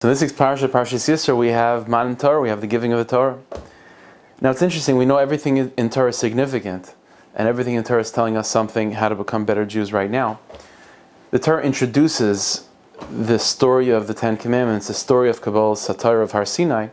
So in this week's Parshas Yisro, we have Matan Torah, we have the giving of the Torah. Now it's interesting, we know everything in Torah is significant, and everything in Torah is telling us something, how to become better Jews right now. The Torah introduces the story of the Ten Commandments, the story of Kabbalah's Torah of Har Sinai,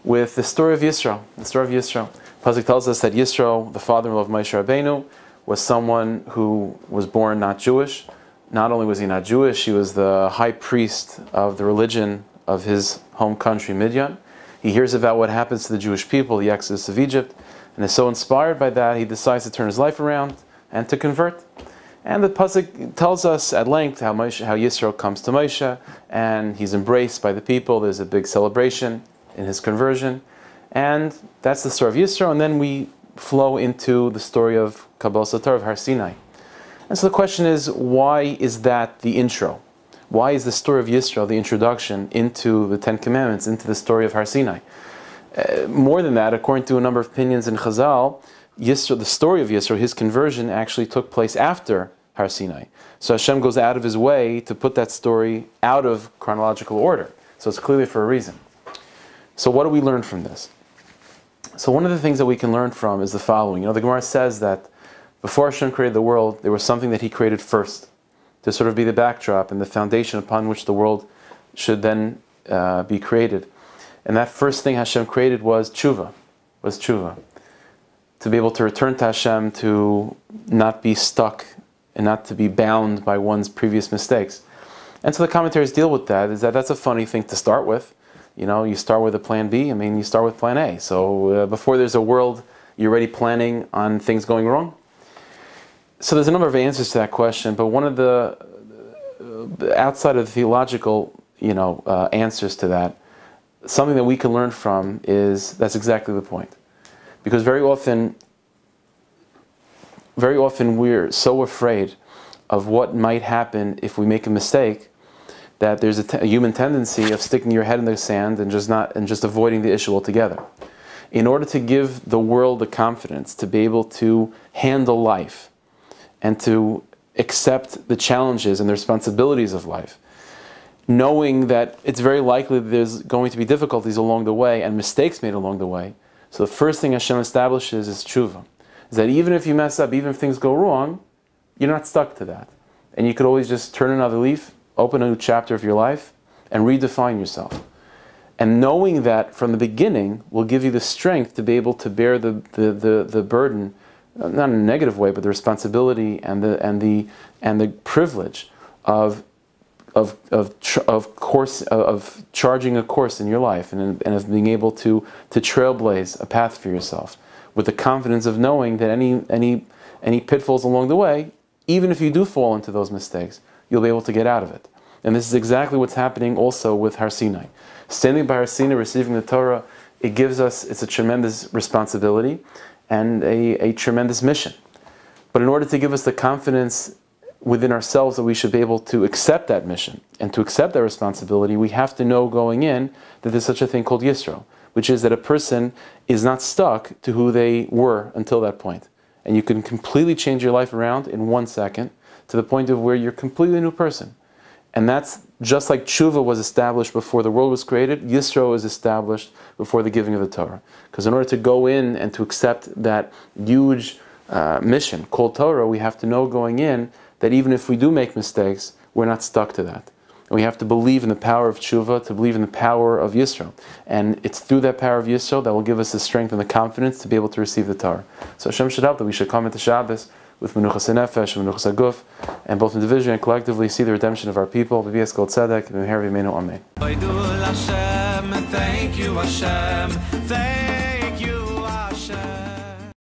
with the story of Yisro, the story of Yisro. Pasuk tells us that Yisro, the father-in-law of Moshe Rabbeinu, was someone who was born not Jewish. Not only was he not Jewish, he was the high priest of the religion of his home country, Midian. He hears about what happens to the Jewish people, the exodus of Egypt, and is so inspired by that, he decides to turn his life around and to convert. And the Pasuk tells us at length how Yisro comes to Moshe, and he's embraced by the people. There's a big celebration in his conversion. And that's the story of Yisro, and then we flow into the story of Kabbalah's Torah of Har Sinai. And so the question is, why is that the intro? Why is the story of Yisro the introduction into the Ten Commandments, into the story of Har Sinai? More than that, according to a number of opinions in Chazal, Yisro, the story of Yisro, his conversion, actually took place after Har Sinai. So Hashem goes out of his way to put that story out of chronological order. So it's clearly for a reason. So what do we learn from this? So one of the things that we can learn from is the following. The Gemara says that before Hashem created the world, there was something that He created first, to sort of be the backdrop and the foundation upon which the world should then be created. And that first thing Hashem created was tshuva, to be able to return to Hashem, to not be stuck and not to be bound by one's previous mistakes. And so the commentaries deal with that, is that that's a funny thing to start with. You start with a plan B, you start with plan A. So before there's a world, you're already planning on things going wrong. So there's a number of answers to that question, but one of the, outside of the theological, answers to that, something that we can learn from is that's exactly the point. Because very often we're so afraid of what might happen if we make a mistake that there's a human tendency of sticking your head in the sand and just avoiding the issue altogether. In order to give the world the confidence to be able to handle life and to accept the challenges and the responsibilities of life, knowing that it's very likely that there's going to be difficulties along the way and mistakes made along the way. So the first thing Hashem establishes is tshuva. Is that even if you mess up, even if things go wrong, you're not stuck to that. And you could always just turn another leaf, open a new chapter of your life, and redefine yourself. And knowing that from the beginning will give you the strength to be able to bear the burden, not in a negative way, but the responsibility and the privilege of charging a course in your life and of being able to trailblaze a path for yourself with the confidence of knowing that any pitfalls along the way, even if you do fall into those mistakes, you'll be able to get out of it. And this is exactly what's happening also with Har Sinai. Standing by Har Sinai, receiving the Torah, it's a tremendous responsibility and a tremendous mission. But in order to give us the confidence within ourselves that we should be able to accept that mission and to accept that responsibility, we have to know going in that there's such a thing called Yisro, which is that a person is not stuck to who they were until that point. And you can completely change your life around in 1 second to the point of where you're a completely new person. And that's just like tshuva was established before the world was created, Yisro is established before the giving of the Torah. Because in order to go in and to accept that huge mission called Torah, we have to know going in that even if we do make mistakes, we're not stuck to that. And we have to believe in the power of tshuva, to believe in the power of Yisro. And it's through that power of Yisro that will give us the strength and the confidence to be able to receive the Torah. So Hashem should help that we should come into Shabbos with menuchas nefesh and menuchas aguf, and both individually and collectively see the redemption of our people. B'bias kol tzedek, b'meher v'meinu amen. Thank you, Hashem.